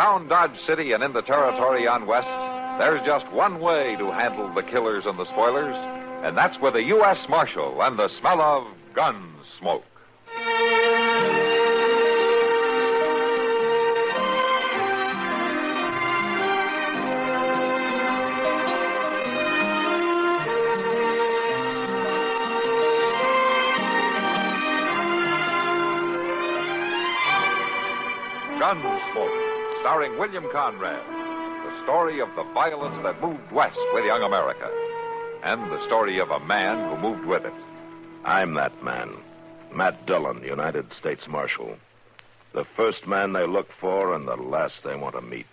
Around Dodge City and in the territory on West, there's just one way to handle the killers and the spoilers, and that's with a U.S. Marshal and the smell of gun smoke. Gunsmoke, starring William Conrad. The story of the violence that moved west with young America. And the story of a man who moved with it. I'm that man. Matt Dillon, United States Marshal. The first man they look for and the last they want to meet.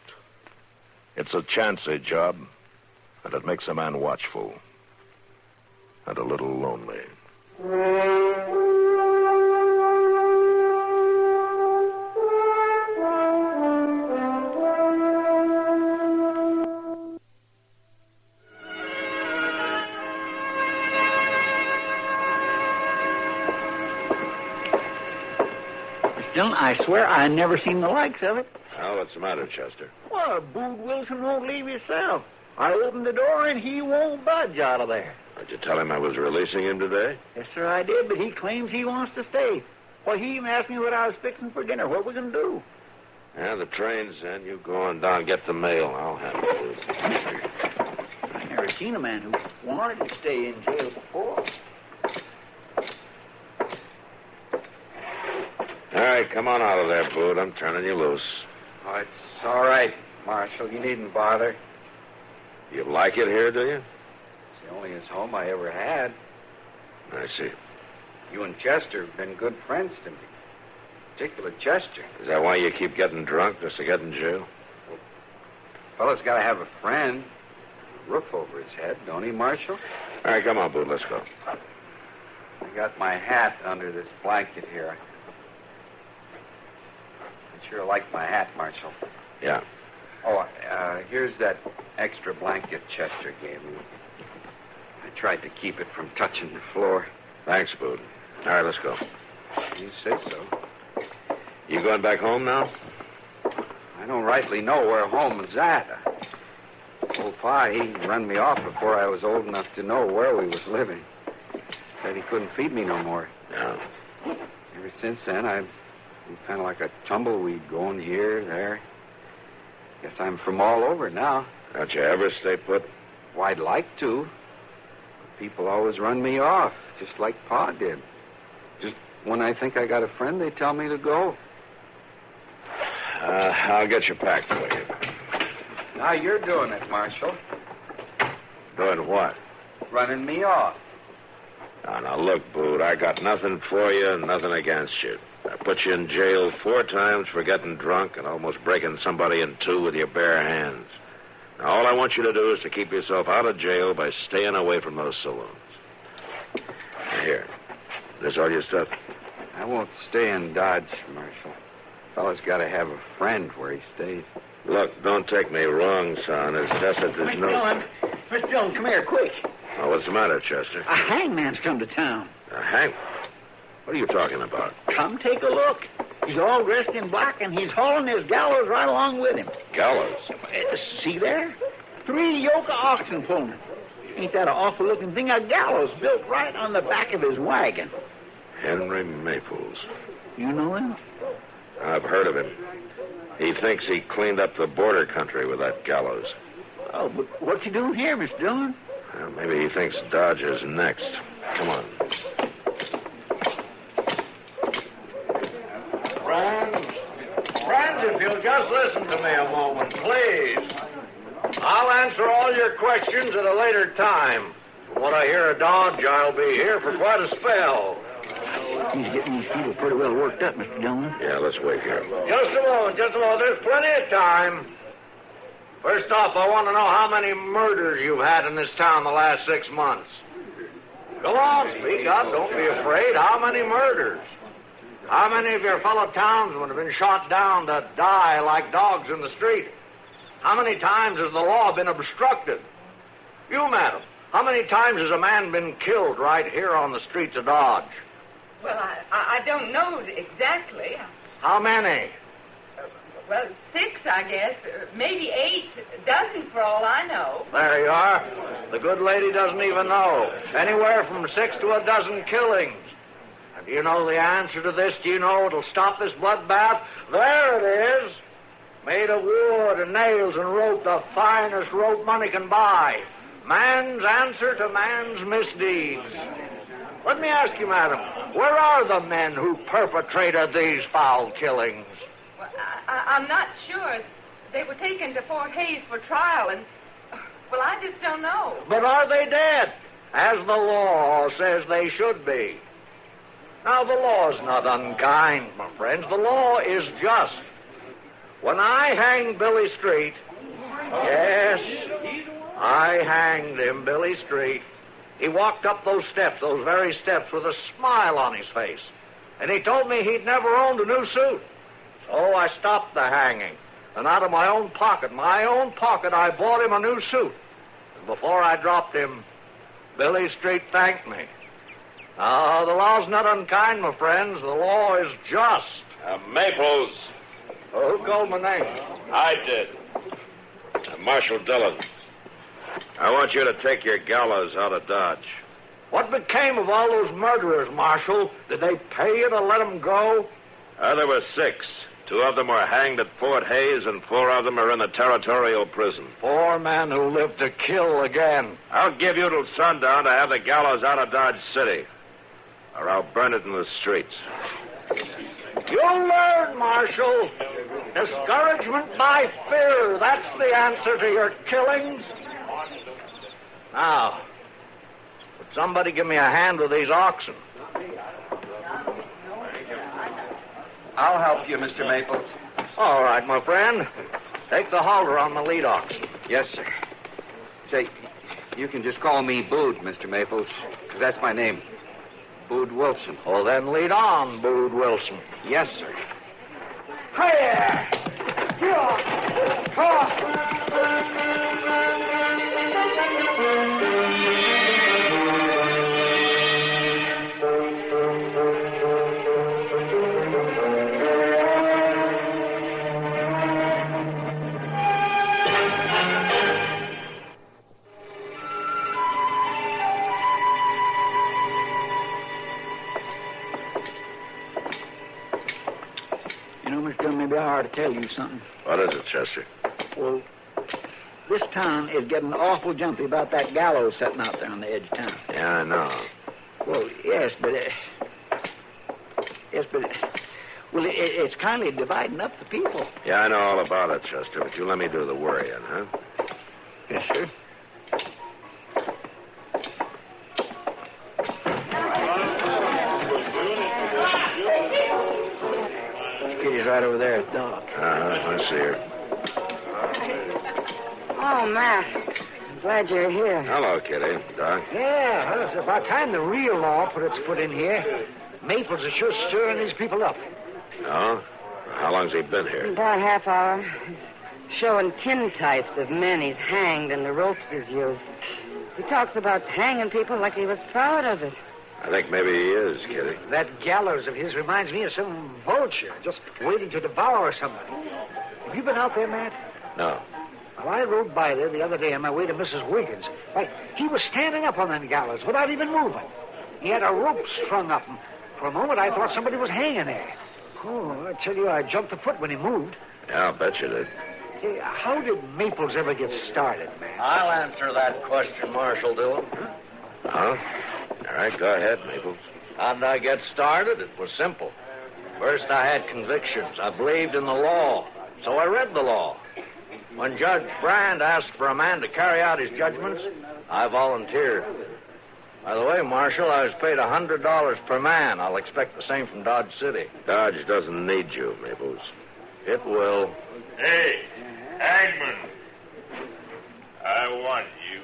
It's a chancy job, and it makes a man watchful. And a little lonely. I swear I never seen the likes of it. Well, what's the matter, Chester? Well, Bood Wilson won't leave himself. I opened the door and he won't budge out of there. Did you tell him I was releasing him today? Yes, sir, I did, but he claims he wants to stay. Well, he even asked me what I was fixing for dinner. What we going to do? Yeah, the train's in. You go on down, get the mail. I'll handle it. I never seen a man who wanted to stay in jail before. All right, come on out of there, Bood. I'm turning you loose. Oh, it's all right, Marshal. You needn't bother. You like it here, do you? It's the only home I ever had. I see. You and Chester have been good friends to me. Particularly Chester. Is that why you keep getting drunk, just to get in jail? Well, fellow's got to have a friend. A roof over his head, don't he, Marshal? All right, come on, Bood. Let's go. I got my hat under this blanket here. I sure like my hat, Marshal. Yeah. Oh, here's that extra blanket Chester gave me. I tried to keep it from touching the floor. Thanks, Bood. All right, let's go. You say so. You going back home now? I don't rightly know where home is at. Old Pa, he run me off before I was old enough to know where we was living. Said he couldn't feed me no more. Yeah. Ever since then, I've been kind of like a tumbleweed going here, there. Guess I'm from all over now. Don't you ever stay put? Well, I'd like to. But people always run me off, just like Pa did. Just when I think I got a friend, they tell me to go. I'll get you packed for you. Now you're doing it, Marshal. Doing what? Running me off. Now, look, Bood, I got nothing for you and nothing against you. I put you in jail 4 times for getting drunk and almost breaking somebody in 2 with your bare hands. Now, all I want you to do is to keep yourself out of jail by staying away from those saloons. Here. There's all your stuff. I won't stay in Dodge, Marshal. Fella's got to have a friend where he stays. Look, don't take me wrong, son. It's just that there's Mr. Dillon, come here, quick. Oh, what's the matter, Chester? A hangman's come to town. A hang? What are you talking about? Come take a look. He's all dressed in black, and he's hauling his gallows right along with him. Gallows? See there? 3 yoke of oxen pulling it. Ain't that an awful-looking thing? A gallows built right on the back of his wagon. Henry Maples. You know him? I've heard of him. He thinks he cleaned up the border country with that gallows. Oh, but what's he doing here, Mr. Dillon? Well, maybe he thinks Dodge is next. Come on. Friends, if you'll just listen to me a moment, please. I'll answer all your questions at a later time. From what I hear of Dodge, I'll be here for quite a spell. He's getting these people pretty well worked up, Mr. Dillon. Yeah, let's wait here. Just a moment. There's plenty of time. First off, I want to know how many murders you've had in this town the last 6 months. Come on, speak up. Don't be afraid. How many murders? How many of your fellow townsmen have been shot down to die like dogs in the street? How many times has the law been obstructed? You, madam, how many times has a man been killed right here on the streets of Dodge? Well, I don't know exactly. How many? Well, 6, I guess. Maybe 8 dozen for all I know. There you are. The good lady doesn't even know. Anywhere from 6 to a dozen killings. And do you know the answer to this? Do you know what'll stop this bloodbath? There it is. Made of wood and nails and rope, the finest rope money can buy. Man's answer to man's misdeeds. Let me ask you, madam, where are the men who perpetrated these foul killings? Well, I'm not sure. They were taken to Fort Hays for trial, and, well, I just don't know. But are they dead? As the law says they should be. Now, the law is not unkind, my friends. The law is just. When I hanged Billy Street, yes, I hanged him, Billy Street. He walked up those steps, those very steps, with a smile on his face. And he told me he'd never owned a new suit. So I stopped the hanging. And out of my own pocket, I bought him a new suit. And before I dropped him, Billy Street thanked me. Now, the law's not unkind, my friends. The law is just. Maples. Who called my name? I did. Marshal Dillon. I want you to take your gallows out of Dodge. What became of all those murderers, Marshal? Did they pay you to let them go? There were 6. 2 of them were hanged at Fort Hays, and 4 of them are in the territorial prison. 4 men who lived to kill again. I'll give you till sundown to have the gallows out of Dodge City, or I'll burn it in the streets. You'll learn, Marshal. Discouragement by fear. That's the answer to your killings. Now, would somebody give me a hand with these oxen? I'll help you, Mr. Maples. All right, my friend. Take the halter on the lead oxen. Yes, sir. Say, you can just call me Bood, Mr. Maples, because that's my name. Bood Wilson. Well, then lead on, Bood Wilson. Yes, sir. Hiya! Maybe I ought to tell you something. What is it, Chester? Well, this town is getting awful jumpy about that gallows sitting out there on the edge of town. Yeah, I know. Well, yes, but well, it's kind of dividing up the people. Yeah, I know all about it, Chester, but you let me do the worrying, huh? Yes, sir. Kitty's right over there at the dock. I see her. Oh, Matt. I'm glad you're here. Hello, Kitty. Doc. Yeah, well, it's about time the real law put its foot in here. Maples is sure stirring these people up. Oh? How long's he been here? About a half hour. He's showing tintypes of men he's hanged and the ropes he's used. He talks about hanging people like he was proud of it. I think maybe he is, Kitty. That gallows of his reminds me of some vulture just waiting to devour somebody. Have you been out there, Matt? No. Well, I rode by there the other day on my way to Mrs. Wiggins. Why, he was standing up on that gallows without even moving. He had a rope strung up. And for a moment, I thought somebody was hanging there. Oh, I tell you, I jumped a foot when he moved. Yeah, I'll bet you did. Hey, how did Maples ever get started, man? I'll answer that question, Marshal Dillon. Huh? All right, go ahead, Maples. How did I get started? It was simple. First, I had convictions. I believed in the law, so I read the law. When Judge Brand asked for a man to carry out his judgments, I volunteered. By the way, Marshal, I was paid $100 per man. I'll expect the same from Dodge City. Dodge doesn't need you, Maples. It will. Hey, Hangman. I want you.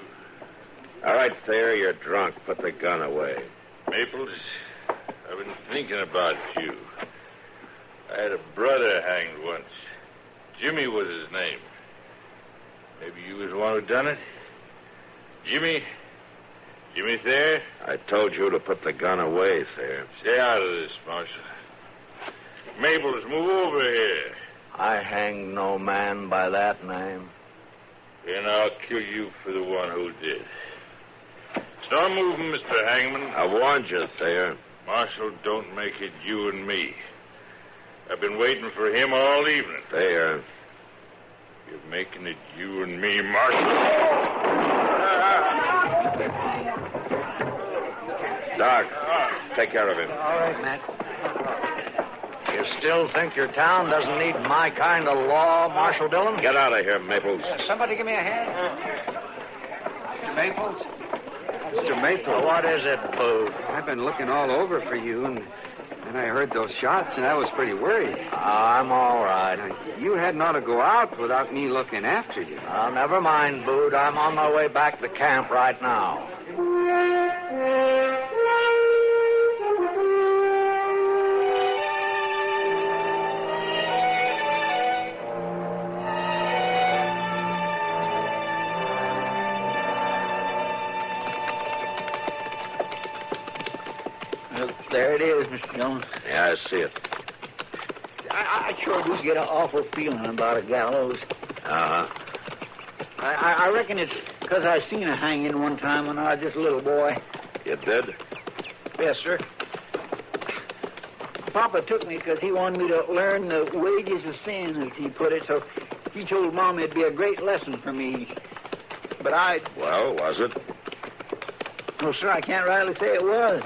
All right, Thayer, you're drunk. Put the gun away. Maples, I've been thinking about you. I had a brother hanged once. Jimmy was his name. Maybe you was the one who done it? Jimmy Thayer? I told you to put the gun away, Thayer. Stay out of this, Marshal. Maples, move over here. I hanged no man by that name. Then I'll kill you for the one who did. Start moving, Mr. Hangman. I warned you, Thayer. Marshal, don't make it you and me. I've been waiting for him all evening. Thayer. You're making it you and me, Marshal. Doc, take care of him. All right, Matt. You still think your town doesn't need my kind of law, Marshal Dillon? Get out of here, Maples. Somebody give me a hand. Mr. Maples? Mr. Maples. What is it, Boo? I've been looking all over for you, and I heard those shots, and I was pretty worried. I'm all right. Now, you hadn't ought to go out without me looking after you. Never mind, Bood. I'm on my way back to camp right now. There it is, Mr. Jones. Yeah, I see it. I sure do get an awful feeling about a gallows. Uh-huh. I reckon it's because I seen a hanging one time when I was just a little boy. You did? Yes, sir. Papa took me because he wanted me to learn the wages of sin, as he put it, so he told Mom it'd be a great lesson for me. But Well, was it? No, sir, I can't rightly say it was.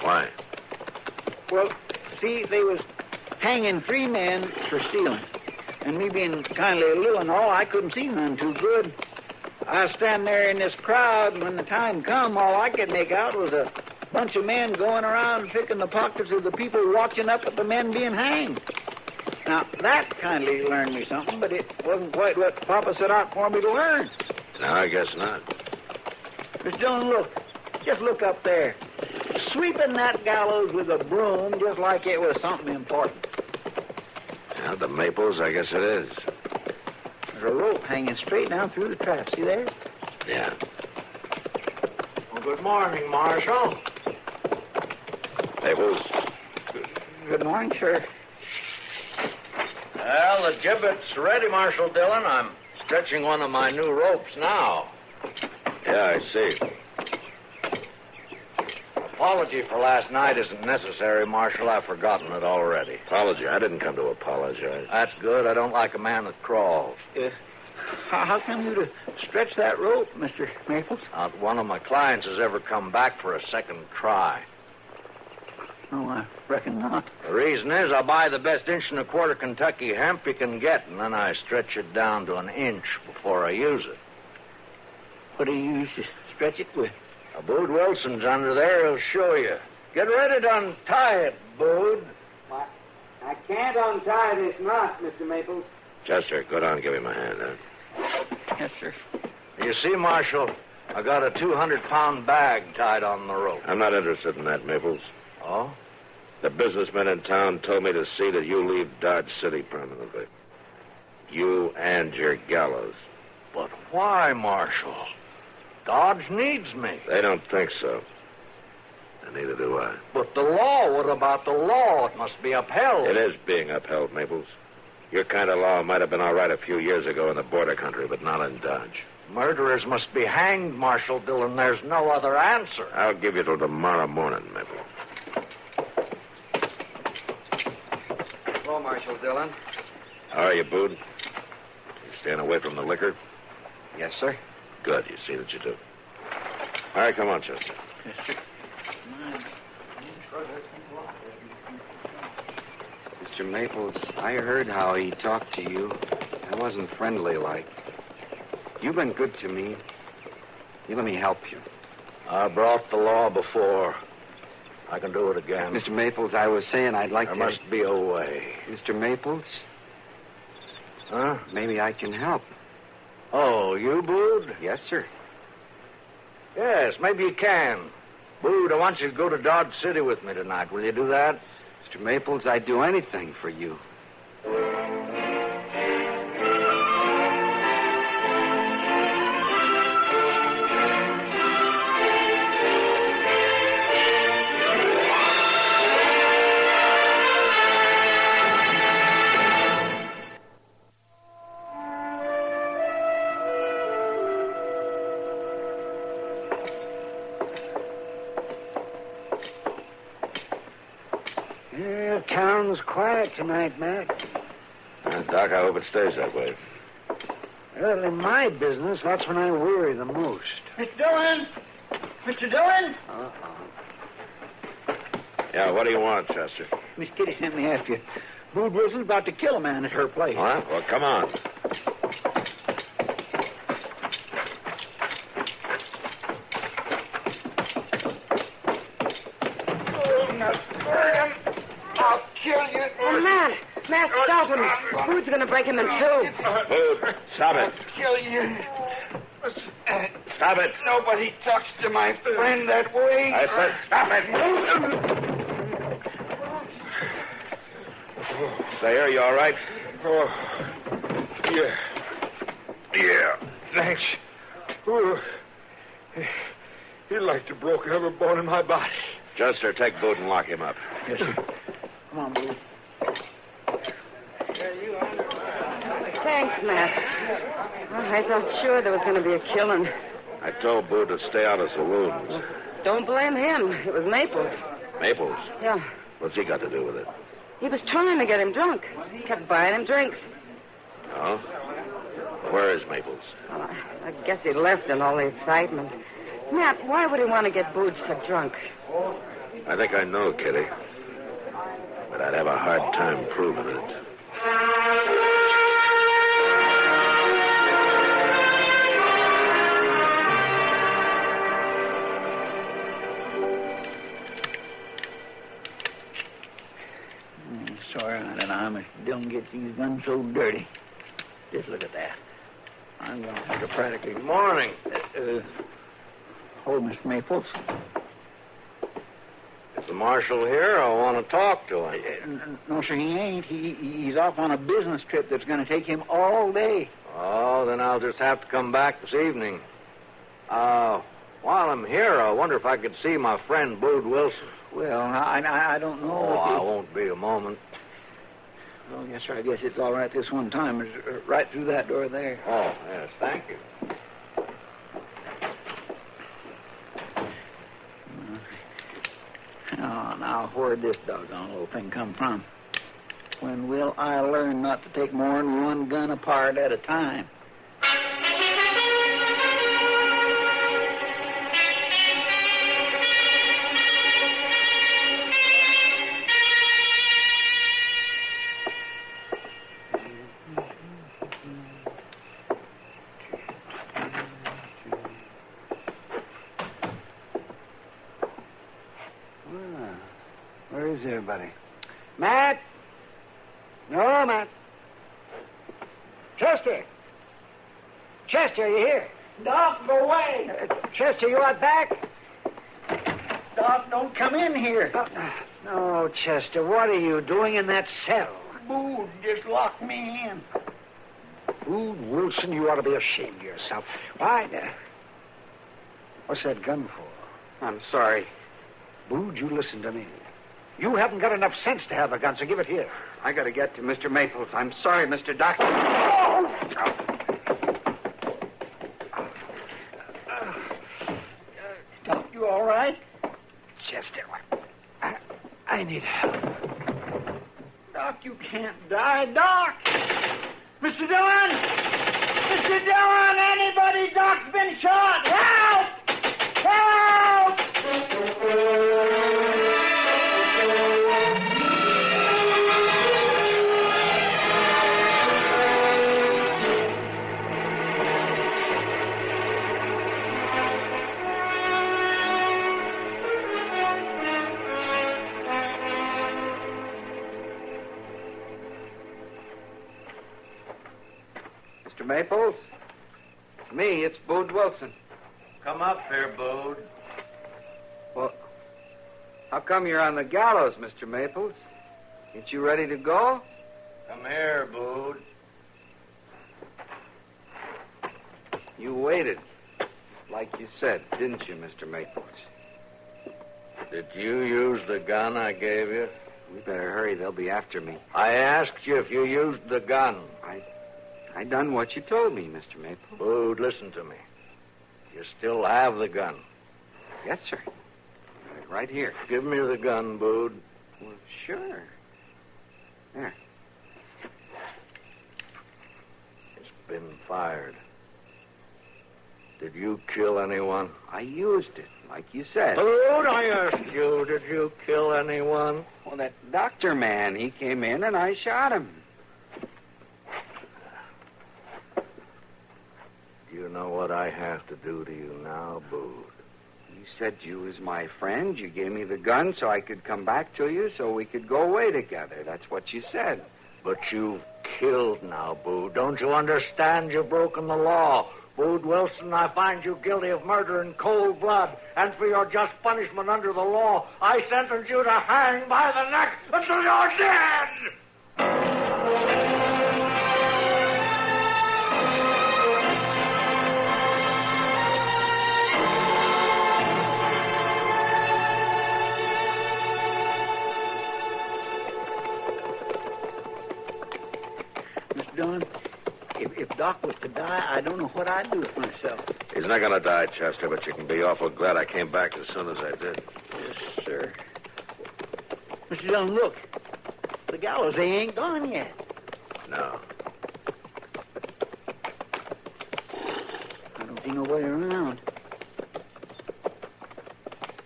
Why? Well, see, they was hanging 3 men for stealing. And me being kindly little and all, I couldn't see none too good. I was standing there in this crowd, and when the time come, all I could make out was a bunch of men going around picking the pockets of the people watching up at the men being hanged. Now, that kindly learned me something, but it wasn't quite what Papa set out for me to learn. No, I guess not. Miss Jones, look. Just look up there. Sweeping that gallows with a broom just like it was something important. Yeah, the Maples, I guess it is. There's a rope hanging straight down through the trap. See there? Yeah. Well, good morning, Marshal. Maples. Good morning, sir. Well, the gibbet's ready, Marshal Dillon. I'm stretching one of my new ropes now. Yeah, I see. Apology for last night isn't necessary, Marshal. I've forgotten it already. Apology. I didn't come to apologize. That's good. I don't like a man that crawls. How come you to stretch that rope, Mr. Maples? Not one of my clients has ever come back for a second try. Oh, I reckon not. The reason is I buy the best 1.25 Kentucky hemp you can get, and then I stretch it down to 1 inch before I use it. What do you use to stretch it with? Bood Wilson's under there. He'll show you. Get ready to untie it, Bood. I can't untie this knot, Mr. Maples. Chester, go down and give him a hand, huh? Yes, sir. You see, Marshal, I got a 200-pound bag tied on the rope. I'm not interested in that, Maples. Oh? The businessmen in town told me to see that you leave Dodge City permanently. You and your gallows. But why, Marshal? Dodge needs me. They don't think so. And neither do I. But the law, what about the law? It must be upheld. It is being upheld, Maples. Your kind of law might have been all right a few years ago in the border country, but not in Dodge. Murderers must be hanged, Marshal Dillon. There's no other answer. I'll give you till tomorrow morning, Maples. Hello, Marshal Dillon. How are you, Bood? You staying away from the liquor? Yes, sir. Good. You see that you do. All right, come on, Chester. Yes, sir. Mr. Maples, I heard how he talked to you. I wasn't friendly like. You've been good to me. You let me help you. I brought the law before. I can do it again. Mr. Maples, I was saying I'd like There to... must be a way. Mr. Maples, Huh? maybe I can help. Oh, you, Bood? Yes, sir. Yes, maybe you can. Bood, I want you to go to Dodge City with me tonight. Will you do that? Mr. Maples, I'd do anything for you. town's quiet tonight, Matt. Doc, I hope it stays that way. Well, in my business, that's when I worry the most. Mr. Dillon! Mr. Dillon! Yeah, what do you want, Chester? Miss Kitty sent me after you. Bood Wilson's about to kill a man at her place. What? Well, come on. I'll kill you. Oh, Matt, stop him. Bood's going to break him in two. Bood, stop it. Kill you. Stop it. Nobody talks to my friend that way. I said stop it. Stay here, you all right? Oh, yeah. Yeah, thanks. Oh, he'd like to broke every bone in my body. Chester, take Bood and lock him up. Yes, sir. Come on, Bood. Thanks, Matt. Oh, I thought sure there was going to be a killing. I told Bood to stay out of saloons. Don't blame him. It was Maples. Maples? Yeah. What's he got to do with it? He was trying to get him drunk. He kept buying him drinks. Oh? Where is Maples? Well, I guess he left in all the excitement. Matt, why would he want to get Bood so drunk? I think I know, Kitty. But I'd have a hard time proving it. Sorry, I don't know how Mr. Dillon gets these guns so dirty. Just look at that. I'm going to have to practically... Good morning. Hold, Mr. Maples. Is the marshal here? I want to talk to him. No, sir, he ain't. He's off on a business trip that's going to take him all day. Oh, then I'll just have to come back this evening. While I'm here, I wonder if I could see my friend Bood Wilson. Well, I don't know. Oh, I won't be a moment. Oh, yes, sir. I guess it's all right this one time. It's right through that door there. Oh, yes, thank you. Oh, now, where'd this doggone little thing come from? When will I learn not to take more than one gun apart at a time? Where is everybody? Matt? No, Matt. Chester! Chester, you here? Doc, go away. Chester, you out back? Doc, don't come in here. No, Chester, what are you doing in that cell? Bood just locked me in. Bood Wilson, you ought to be ashamed of yourself. Why? What's that gun for? I'm sorry. Bood, you listen to me. You haven't got enough sense to have a gun, so give it here. I got to get to Mr. Maples. I'm sorry, Mr. Doctor. Doc, you all right? Chester, I need help. Doc, you can't die. Doc! Mr. Dillon! Mr. Dillon! Anybody? Doc's been shot! Help! Help! Mr. Maples? It's me. It's Bood Wilson. Come up here, Bood. Well, how come you're on the gallows, Mr. Maples? Ain't you ready to go? Come here, Bood. You waited, like you said, didn't you, Mr. Maples? Did you use the gun I gave you? We better hurry. They'll be after me. I asked you if you used the gun. I done what you told me, Mr. Maples. Bood, listen to me. You still have the gun. Yes, sir. Right here. Give me the gun, Bood. Well, sure. There. It's been fired. Did you kill anyone? I used it, like you said. Dude, I asked you, did you kill anyone? Well, that doctor man, he came in and I shot him. Do you know what I have to do to you now, Bood? You said you was my friend. You gave me the gun so I could come back to you so we could go away together. That's what you said. But you've killed now, Bood. Don't you understand? You've broken the law. Bood Wilson, I find you guilty of murder in cold blood. And for your just punishment under the law, I sentence you to hang by the neck until you're dead! Mr. Dillon, if Doc was to die, I don't know what I'd do with myself. He's not going to die, Chester, but you can be awful glad I came back as soon as I did. Yes, sir. Mr. Dillon, look. The gallows, they ain't gone yet. No. I don't see nobody around.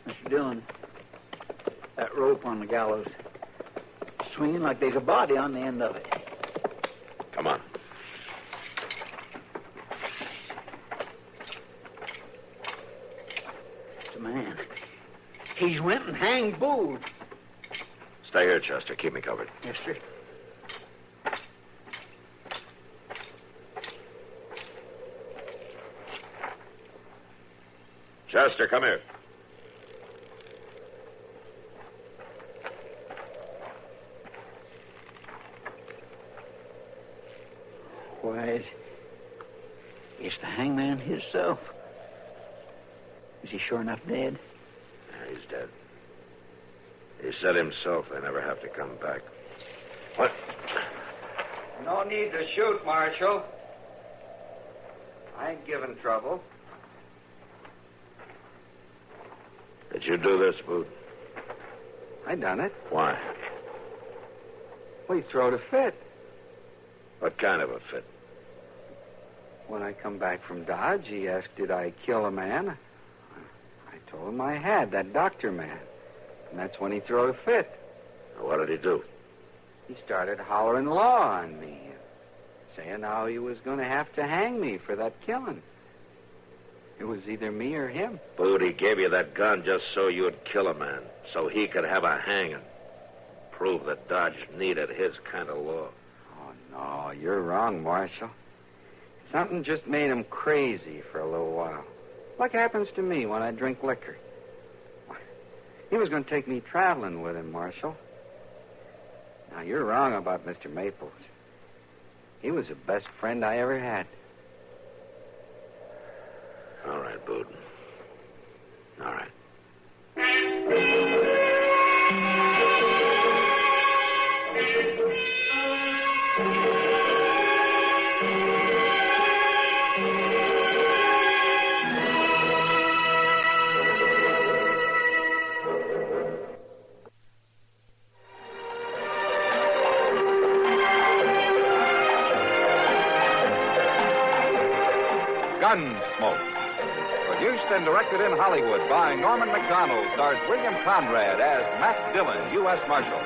Mr. Dillon, that rope on the gallows, swinging like there's a body on the end of it. Come on. It's a man. He's went and hanged Bood. Stay here, Chester. Keep me covered. Yes, sir. Chester, come here. Why, it's the hangman himself. Is he sure enough dead? Yeah, he's dead. He said himself they never have to come back. What? No need to shoot, Marshal. I ain't giving trouble. Did you do this, Bood? I done it. Why? We throwed a fit. What kind of a fit? When I come back from Dodge, he asked, did I kill a man? I told him I had, that doctor man. And that's when he threw a fit. What did he do? He started hollering law on me, saying how he was going to have to hang me for that killing. It was either me or him. Bood, he gave you that gun just so you'd kill a man, so he could have a hanging. Prove that Dodge needed his kind of law. Oh, no, you're wrong, Marshal. Something just made him crazy for a little while. Like happens to me when I drink liquor. He was going to take me traveling with him, Marshal. Now, you're wrong about Mr. Maples. He was the best friend I ever had. All right, Bood. All right. Gunsmoke. Produced and directed in Hollywood by Norman Macdonald, stars William Conrad as Matt Dillon, U.S. Marshal.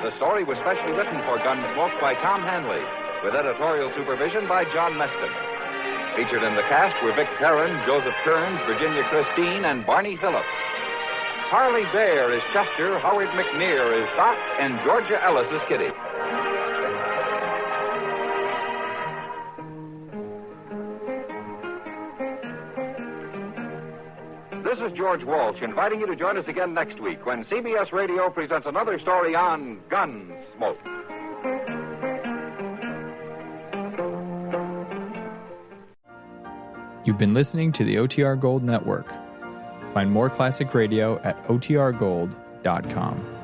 The story was specially written for Gunsmoke by Tom Hanley, with editorial supervision by John Meston. Featured in the cast were Vic Perrin, Joseph Kearns, Virginia Christine, and Barney Phillips. Harley Bear is Chester, Howard McNear is Doc, and Georgia Ellis is Kitty. This is George Walsh inviting you to join us again next week when CBS Radio presents another story on Gunsmoke. You've been listening to the OTR Gold Network. Find more classic radio at otrgold.com.